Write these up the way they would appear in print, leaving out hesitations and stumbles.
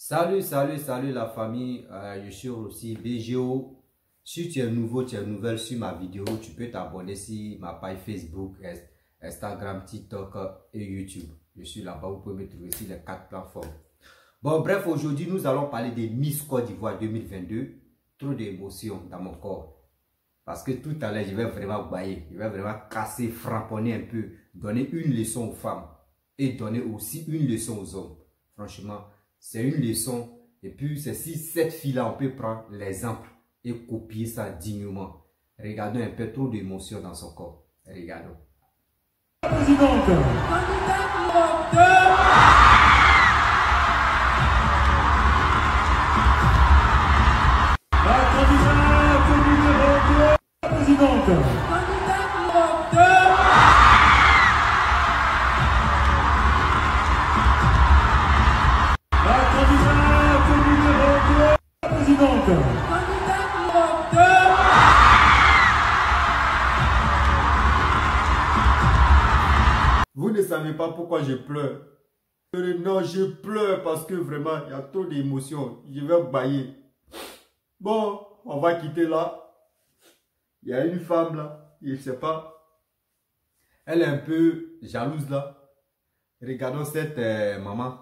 Salut la famille, je suis aussi BGO. Si tu es nouveau, tu es nouvelle sur ma vidéo, tu peux t'abonner sur ma page Facebook, Instagram, TikTok et YouTube. Je suis là-bas, vous pouvez me trouver sur les 4 plateformes. Bon, bref, aujourd'hui, nous allons parler des Miss Côte d'Ivoire 2022. Trop d'émotions dans mon corps. Parce que tout à l'heure, je vais vraiment bailler, je vais vraiment casser, framponner un peu, donner une leçon aux femmes et donner aussi une leçon aux hommes. Franchement, c'est une leçon. Et puis, c'est si cette fille-là, on peut prendre l'exemple et copier ça dignement. Regardons un peu trop d'émotions dans son corps. Regardons. Présidente. La candidate numéro 2. Présidente. Vous ne savez pas pourquoi je pleure. Non, je pleure parce que vraiment, il y a trop d'émotions. Je vais bailler. Bon, on va quitter là. Il y a une femme là, je ne sais pas. Elle est un peu jalouse là. Regardons cette maman.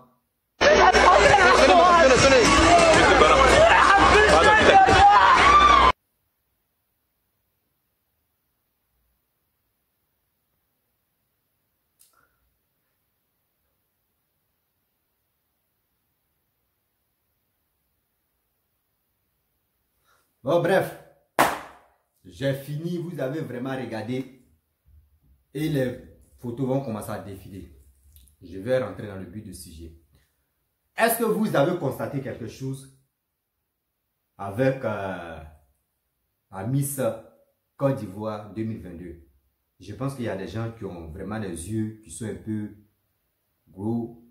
Bon, bref, j'ai fini, vous avez vraiment regardé et les photos vont commencer à défiler. Je vais rentrer dans le but du sujet. Est-ce que vous avez constaté quelque chose avec la Miss Côte d'Ivoire 2022? Je pense qu'il y a des gens qui ont vraiment des yeux qui sont un peu gros,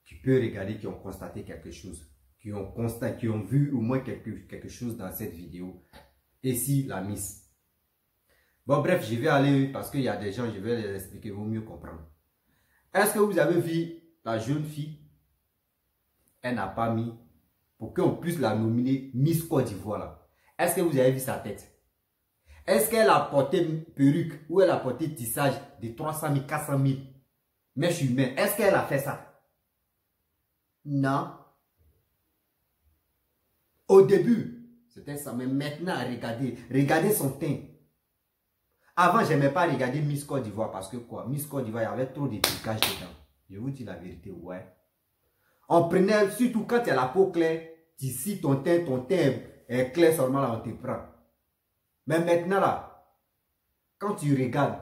qui peuvent regarder, qui ont constaté quelque chose. Qui ont vu au moins quelque chose dans cette vidéo. Et si la Miss. Bon, bref, je vais aller, parce qu'il y a des gens, je vais les expliquer, vaut mieux comprendre. Est-ce que vous avez vu la jeune fille? Elle n'a pas mis, pour qu'on puisse la nominer Miss Côte d'Ivoire là. Est-ce que vous avez vu sa tête? Est-ce qu'elle a porté une perruque ou elle a porté tissage de 300 000, 400 000 mèches humaines? Est-ce qu'elle a fait ça? Non. Au début, c'était ça, mais maintenant, regardez son teint. Avant, je n'aimais pas regarder Miss Côte d'Ivoire parce que quoi? Miss Côte d'Ivoire, il y avait trop de trucages dedans. Je vous dis la vérité, ouais. On prenait, surtout quand tu as la peau claire, ici ton teint est clair seulement là, on te prend. Mais maintenant là, quand tu regardes,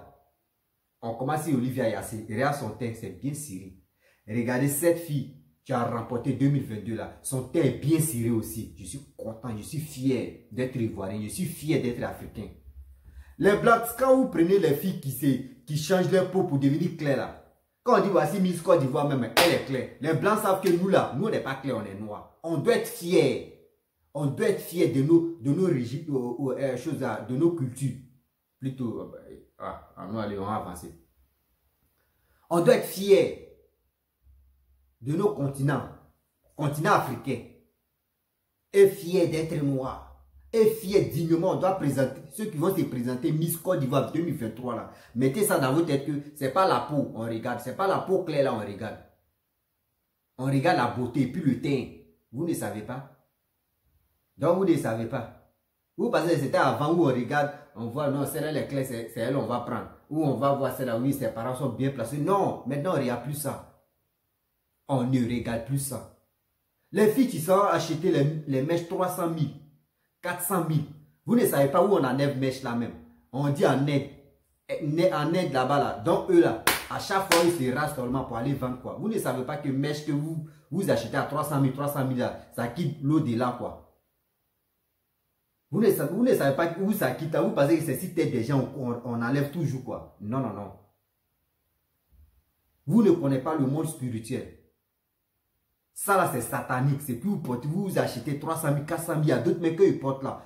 on commence à Olivia Yassé, regarde son teint, c'est bien ciré. Regardez cette fille qui a remporté 2022 là, son teint est bien ciré aussi. Je suis content, je suis fier d'être ivoirien, je suis fier d'être africain. Les blancs, quand vous prenez les filles qui changent leur peau pour devenir claires là, quand on dit voici Miss Côte d'Ivoire même, elle est claire. Les blancs savent que nous là, nous on n'est pas clairs, on est noirs. On doit être fiers. On doit être fiers de nos régimes, de nos cultures. Plutôt, nous allons on va avancer. On doit être fiers de nos continents africains, et fiers d'être noirs, et fiers dignement. On doit présenter, ceux qui vont se présenter Miss Côte d'Ivoire 2023 là, mettez ça dans votre tête que c'est pas la peau, on regarde, c'est pas la peau claire là, on regarde. On regarde la beauté et puis le teint. Vous ne savez pas? Donc vous ne savez pas. Vous pensez que c'était avant où on regarde, on voit, non, celle-là est claire, c'est elle, on va prendre. Ou on va voir celle-là, oui, ses parents sont bien placés. Non, maintenant on ne regarde plus ça. On ne regarde plus ça. Les filles qui sont achetées les mèches 300 000, 400 000. Vous ne savez pas où on enlève mèches là même. On dit en aide. En aide là-bas là. Donc eux là, à chaque fois ils se rasent seulement pour aller vendre quoi. Vous ne savez pas que mèches que vous achetez à 300 000 là, ça quitte l'au-delà quoi. Vous ne savez pas où ça quitte. Vous pensez que c'est si tête des gens, on enlève toujours quoi. Non, non, non. Vous ne connaissez pas le monde spirituel. Ça là c'est satanique, c'est plus vous portez, vous achetez 300 000, 400 000, il y a d'autres mecs qui portent là.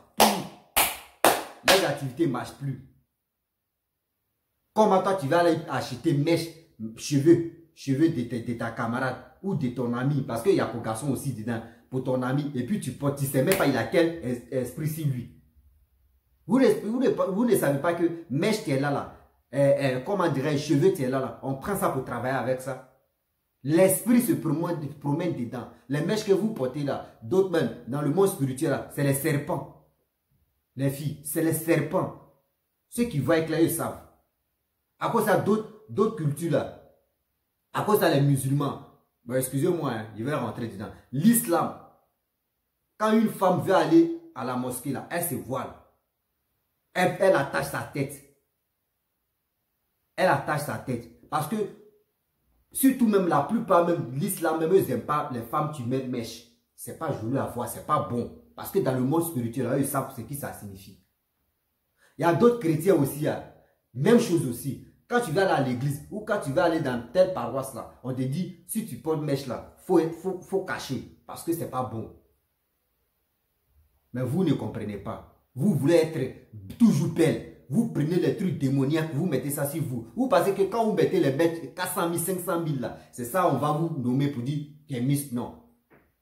Les activités ne marchent plus. Comment toi tu vas aller acheter mèches, cheveux cheveux de ta camarade ou de ton ami, parce qu'il y a pour garçon aussi dedans, pour ton ami, et puis tu portes, tu ne sais même pas il a quel esprit sur lui. Vous ne savez pas que mèche qui est là, comment dirais-je, cheveux qui est là, on prend ça pour travailler avec ça. L'esprit se promène dedans. Les mèches que vous portez là, d'autres même, dans le monde spirituel, c'est les serpents. Les filles, c'est les serpents. Ceux qui voient éclairer, ils savent. À cause ça, d'autres cultures là, à cause ça, les musulmans, bon, excusez-moi, hein, je vais rentrer dedans. L'islam, quand une femme veut aller à la mosquée là, elle se voile. Elle attache sa tête. Elle attache sa tête. Parce que, surtout même la plupart, même l'islam, même eux n'aiment pas les femmes qui mettent mèche. C'est pas joli à voir, c'est pas bon. Parce que dans le monde spirituel, eux, ils savent ce que ça signifie. Il y a d'autres chrétiens aussi, hein. Même chose aussi. Quand tu vas aller à l'église ou quand tu vas aller dans telle paroisse là, on te dit, si tu portes mèche là, faut cacher. Parce que c'est pas bon. Mais vous ne comprenez pas. Vous voulez être toujours belle. Vous prenez les trucs démoniaques, vous mettez ça sur vous. Vous pensez que quand vous mettez les bêtes 400 000, 500 000 là, c'est ça on va vous nommer pour dire qu'il est Miss. Non.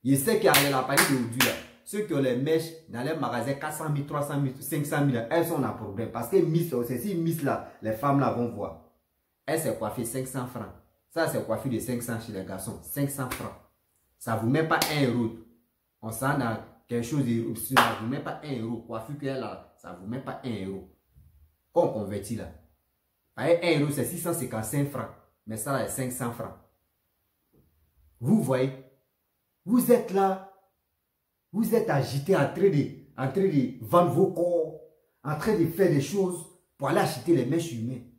Je sais qu'il y a la partie d'aujourd'hui là. Ceux qui ont les mèches dans les magasins 400 000, 300 000, 500 000, elles sont un problème. Parce que Miss, c'est si Miss là, les femmes là vont voir. Elle s'est coiffée 500 francs. Ça c'est coiffé de 500 chez les garçons. 500 francs. Ça ne vous met pas 1 euro. On s'en a quelque chose de... Ça ne vous met pas 1 euro. Coiffure qu'elle a, ça ne vous met pas 1 euro. Qu'on convertit là. 1 euro c'est 655 francs. Mais ça là est 500 francs. Vous voyez. Vous êtes là. Vous êtes agité en train de vendre vos corps. En train de faire des choses pour aller acheter les mèches humaines.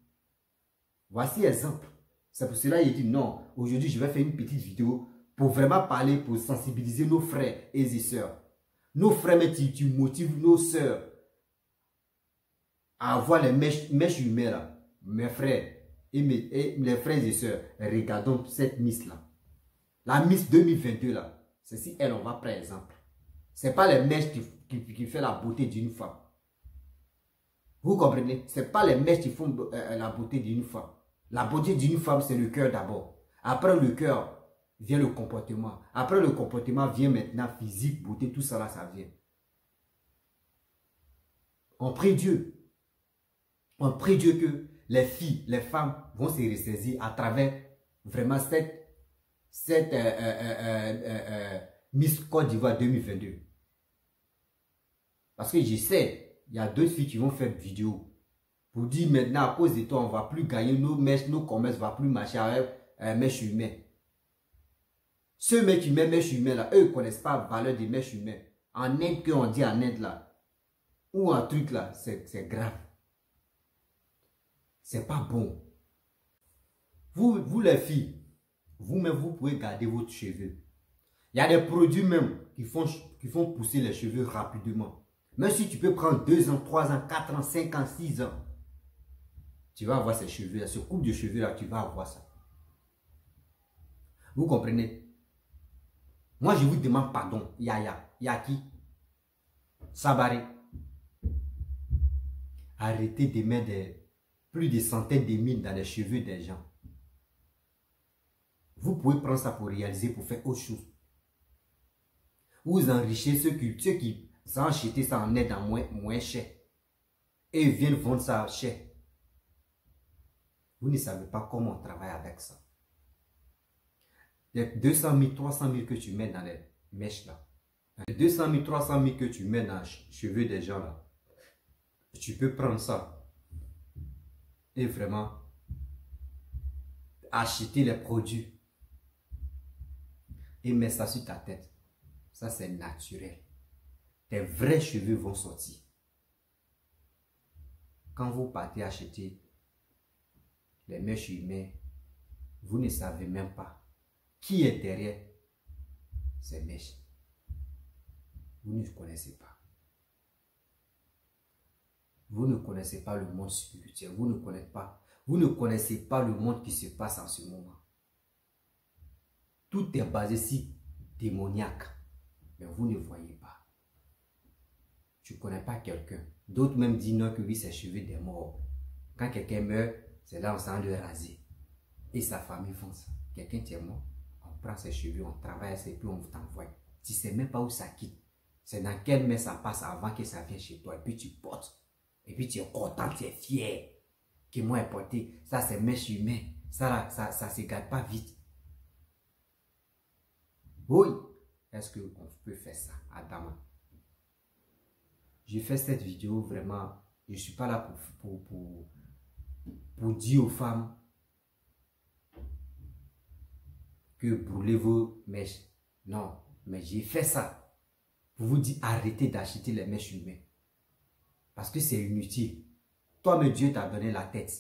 Voici l'exemple. C'est pour cela qu'il dit non. Aujourd'hui je vais faire une petite vidéo pour vraiment parler, pour sensibiliser nos frères et sœurs. Nos frères, mais tu motives nos sœurs à avoir les mèches humaines là. Mes frères et les frères et sœurs, regardons cette Miss là. La Miss 2022 là, c'est si elle, on va prendre exemple. Ce n'est pas les mèches qui font la beauté d'une femme. Vous comprenez? Ce n'est pas les mèches qui font la beauté d'une femme. La beauté d'une femme, c'est le cœur d'abord. Après le cœur, vient le comportement. Après le comportement, vient maintenant physique, beauté, tout ça là, ça vient. On prie Dieu. On prie Dieu que les filles, les femmes vont se ressaisir à travers vraiment cette Miss Côte d'Ivoire 2022. Parce que je sais, il y a d'autres filles qui vont faire vidéo pour dire maintenant à cause de toi, on ne va plus gagner nos mèches, nos commerces ne vont plus marcher avec mèches humaines. Ceux mecs qui mettent mèches humaines là, eux ne connaissent pas la valeur des mèches humaines. En Inde, qu'on dit en Inde là, ou un truc là, c'est grave. C'est pas bon. Vous les filles, vous-même, vous pouvez garder votre cheveux. Il y a des produits même qui font pousser les cheveux rapidement. Même si tu peux prendre 2 ans, 3 ans, 4 ans, 5 ans, 6 ans, tu vas avoir ces cheveux-là, ce coupe de cheveux-là, tu vas avoir ça. Vous comprenez? Moi, je vous demande pardon. Y'a qui? Sabari. Arrêtez de mettre plus de centaines de mille dans les cheveux des gens. Vous pouvez prendre ça pour réaliser, pour faire autre chose. Vous enrichez ceux qui ont acheté ça en aide en moins cher. Et ils viennent vendre ça cher. Vous ne savez pas comment on travaille avec ça. Les 200 000, 300 000 que tu mets dans les mèches là. Les 200 000, 300 000 que tu mets dans les cheveux des gens là. Tu peux prendre ça. Et vraiment acheter les produits. Et mettre ça sur ta tête. Ça c'est naturel. Tes vrais cheveux vont sortir. Quand vous partez acheter les mèches humaines, vous ne savez même pas qui est derrière ces mèches. Vous ne connaissez pas. Vous ne connaissez pas le monde spirituel. Vous ne connaissez pas le monde qui se passe en ce moment. Tout est basé sur démoniaque. Mais vous ne voyez pas. Tu ne connais pas quelqu'un. D'autres même disent non que oui, ses cheveux des morts. Quand quelqu'un meurt, c'est là où on s'en le raser. Et sa famille font ça. quelqu'un qui est mort, on prend ses cheveux, on travaille et puis on t'envoie. Tu ne sais même pas où ça quitte. C'est dans quelle main ça passe avant que ça vienne chez toi. Et puis tu portes. Et puis tu es content, tu es fier. Que moi est porté. Ça, c'est mèche humaine. Ça ne se garde pas vite. Oui. Est-ce qu'on peut faire ça, Adama? J'ai fait cette vidéo vraiment. Je ne suis pas là pour dire aux femmes que brûlez vos mèches. Non, mais j'ai fait ça pour vous dire arrêtez d'acheter les mèches humaines. Parce que c'est inutile. Toi-même, Dieu t'a donné la tête.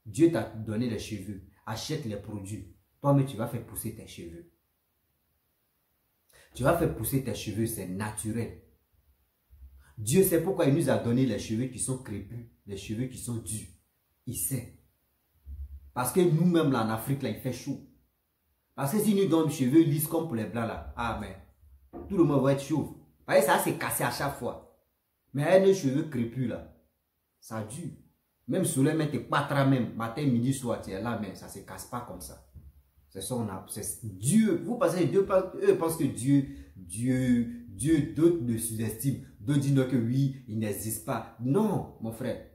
Dieu t'a donné les cheveux. Achète les produits. Toi-même, tu vas faire pousser tes cheveux. Tu vas faire pousser tes cheveux, c'est naturel. Dieu sait pourquoi il nous a donné les cheveux qui sont crépus, les cheveux qui sont durs. Il sait. Parce que nous-mêmes, là, en Afrique, là, il fait chaud. Parce que si nous donnons des cheveux lisses comme pour les blancs, là, ah, mais tout le monde va être chauve. Vous voyez, ça s'est cassé à chaque fois. Mais les cheveux crépus, là, ça dure. Même sous les mains, t'es pas très même, matin, midi, soir, tu es là, mais ça ne se casse pas comme ça. C'est ça, c'est Dieu. Vous pensez, eux pensent que Dieu, d'autres le sous-estiment. D'autres disent que oui, il n'existe pas. Non, mon frère.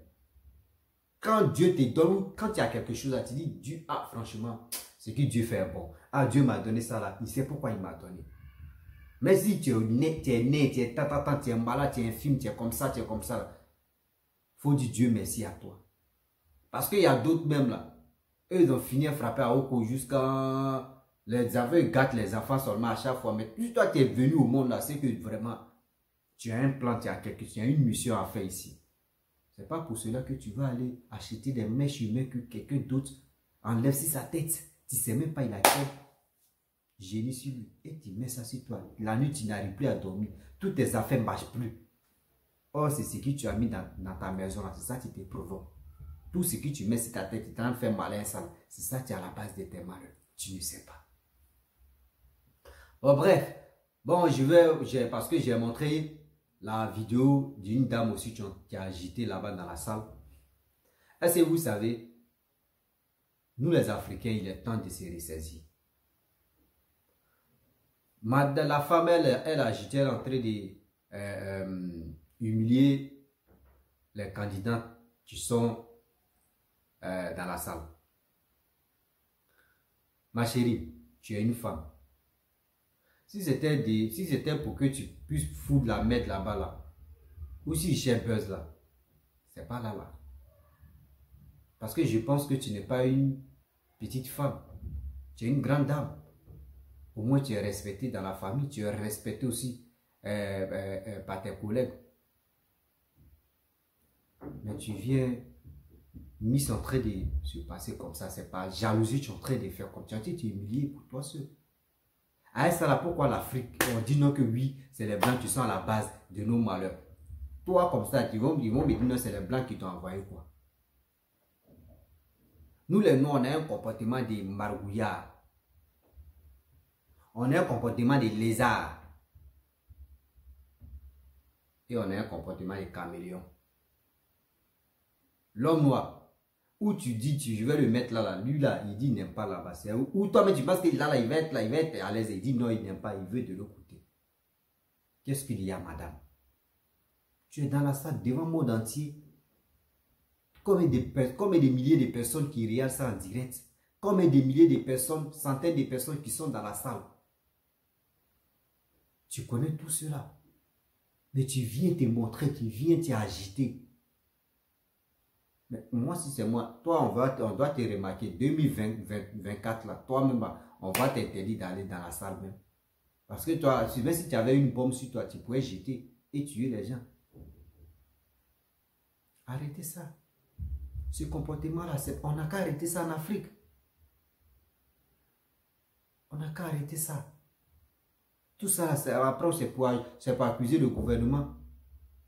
Quand Dieu te donne, quand il y a quelque chose à te dire, Dieu, ah, franchement, c'est que Dieu fait bon. Ah, Dieu m'a donné ça là, il sait pourquoi il m'a donné. Mais si tu es né, tu es tata, tu es malade, tu es infime, tu es comme ça, il faut dire Dieu merci à toi. Parce qu'il y a d'autres même là. Eux, ils ont fini à frapper à Oko jusqu'à... Les aveugles gâtent les enfants seulement à chaque fois. Mais plus toi, tu es venu au monde là, c'est que vraiment, tu as un plan, tu as une mission à faire ici. Ce n'est pas pour cela que tu vas aller acheter des mèches humaines que quelqu'un d'autre enlève sur sa tête. Tu ne sais même pas, il a quel génie sur lui. Et tu mets ça sur toi. La nuit, tu n'arrives plus à dormir. Toutes tes affaires ne marchent plus. Or, c'est ce que tu as mis dans ta maison là. C'est ça qui te provoque. Tout ce que tu mets sur ta tête, tu t'en fais malin ça. C'est ça qui est à la base de tes malheurs. Tu ne sais pas. Bon, bref. Bon, parce que j'ai montré la vidéo d'une dame aussi qui a agité là-bas dans la salle. Est-ce que vous savez, nous les Africains, il est temps de se ressaisir. La femme, elle a agité, elle est en train de humilier les candidats qui sont dans la salle. Ma chérie, tu es une femme. Si c'était pour que tu puisses foutre la merde là-bas, là, ou si j'ai buzz là, c'est pas là. Parce que je pense que tu n'es pas une petite femme. Tu es une grande dame. Au moins, tu es respectée dans la famille. Tu es respectée aussi par tes collègues. Mais tu viens... Mis en train de se passer comme ça, c'est pas jalousie, tu es en train de faire comme ça, tu es humilié pour toi seul. À ça là, pourquoi l'Afrique, on dit non que oui, c'est les blancs qui sont à la base de nos malheurs. Toi comme ça, ils vont me dire non, c'est les blancs qui t'ont envoyé quoi. Nous les noirs, on a un comportement de margouillard. On a un comportement de lézard. Et on a un comportement de caméléon. L'homme noir, où tu dis, je vais le mettre là, lui là, il dit il n'aime pas là-bas. Ou toi, mais tu penses que là, il va être à l'aise. Il dit non, il n'aime pas, il veut de l'autre côté. Qu'est-ce qu'il y a, madame? Tu es dans la salle devant le monde entier. Combien de milliers de personnes qui regardent ça en direct? Combien de milliers de personnes, centaines de personnes qui sont dans la salle? Tu connais tout cela. Mais tu viens te montrer, tu viens t'agiter. Mais moi, si c'est moi, toi, on doit te remarquer, 2024, là, toi-même, on va t'interdire d'aller dans la salle même. Parce que toi, même si tu avais une bombe sur toi, tu pourrais jeter et tuer les gens. Arrêtez ça. Ce comportement-là, on n'a qu'à arrêter ça en Afrique. On n'a qu'à arrêter ça. Tout ça, après, c'est pour accuser le gouvernement.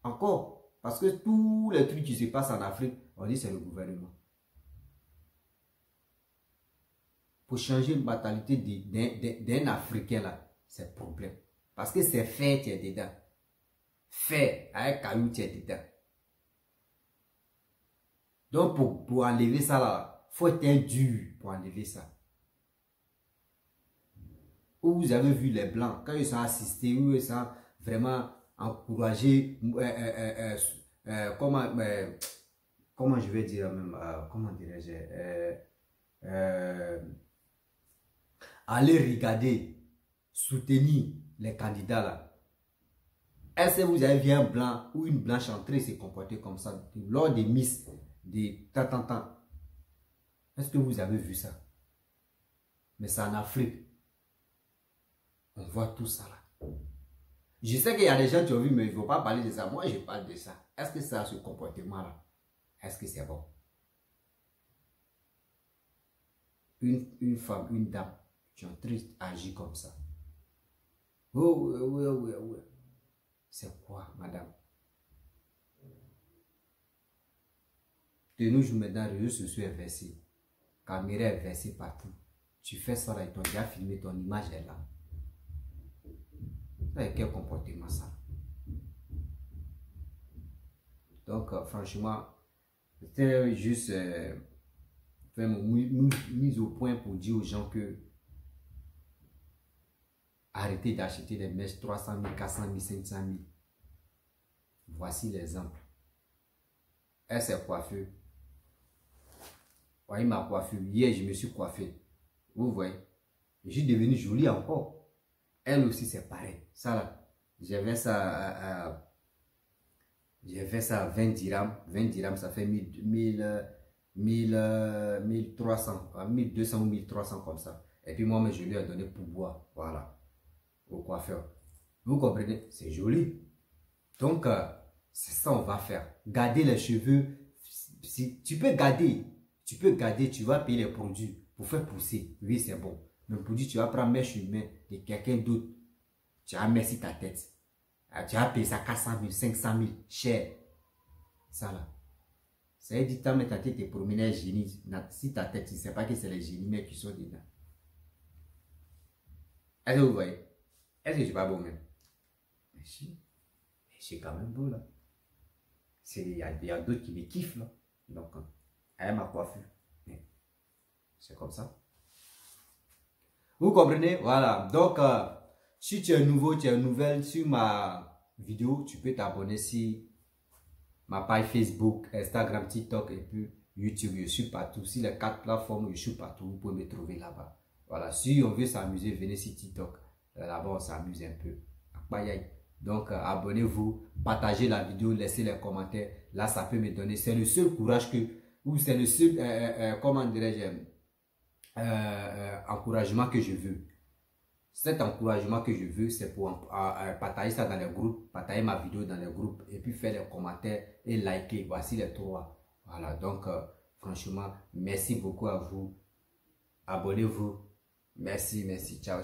Encore. Parce que tous les trucs qui se passent en Afrique, on dit c'est le gouvernement. Pour changer une mentalité d'un Africain là, c'est un problème. Parce que c'est fait, tu es dedans. Fait, avec caillou, tu es dedans. Donc pour enlever ça là, il faut être un dur pour enlever ça. où vous avez vu les blancs, quand ils sont assistés, où ils sont vraiment encouragés, comment je vais dire même, comment dirais-je, aller regarder, soutenir les candidats là. Est-ce que vous avez vu un blanc ou une blanche entrer se comporter comme ça lors des Miss de tant? Est-ce que vous avez vu ça? Mais c'est en Afrique. On voit tout ça là. Je sais qu'il y a des gens qui ont vu, mais il ne faut pas parler de ça. Moi, je parle de ça. Est-ce que ça a ce comportement-là? Est-ce que c'est bon? Une femme, une dame qui ont triste agit comme ça. Oh, oui. C'est quoi, madame? De nos jours maintenant, les réseaux sociaux est versé. Caméra est versée partout. Tu fais ça là, ils t'ont déjà filmé, ton image est là. Quel comportement ça? Donc, franchement, c'était juste mise au point pour dire aux gens que arrêtez d'acheter des mèches 300 000, 400 000, 500 000. Voici l'exemple. Elle s'est coiffée. Voyez ma coiffure. Hier, je me suis coiffé. Vous voyez? Je suis devenu jolie encore. Elle aussi, c'est pareil. Ça là, j'avais ça à 20 dirhams. 20 dirhams, ça fait 1300, 1200 ou 1300 comme ça. Et puis moi, je lui ai donné pour boire. Voilà. Au coiffeur. Vous comprenez? C'est joli. Donc, c'est ça on va faire. Garder les cheveux. Si tu peux garder, tu vas payer les produits pour faire pousser. Oui, c'est bon. Le produit, tu vas prendre mèche humaine de quelqu'un d'autre. Tu vas mettre sur ta tête. Tu vas payer ça 400 000, 500 000, cher. Ça là. Ça veut dire que tu vas ta tête et promener les génies. Si ta tête, tu ne sais pas que c'est les génies, mais qui sont dedans. Est-ce que vous voyez? Est-ce que je suis pas beau même? Mais si. Mais je suis quand même beau là. Il y a d'autres qui me kiffent là. Donc, elle m'a coiffé. C'est comme ça. Vous comprenez? Voilà. Donc, si tu es nouveau, tu es nouvelle sur ma vidéo, tu peux t'abonner sur ma page Facebook, Instagram, TikTok et puis YouTube. Je suis partout. Sur les 4 plateformes, je suis partout. Vous pouvez me trouver là-bas. Voilà. Si on veut s'amuser, venez sur TikTok. Là-bas, on s'amuse un peu. Donc, abonnez-vous, partagez la vidéo, laissez les commentaires. Là, ça peut me donner. C'est le seul courage que, ou c'est le seul, comment dirais-je, encouragement que je veux. Cet encouragement que je veux, c'est pour partager ça dans les groupes, partager ma vidéo dans les groupes et puis faire les commentaires et liker. Voici les 3. Voilà, donc franchement, merci beaucoup à vous. Abonnez-vous. Merci, ciao.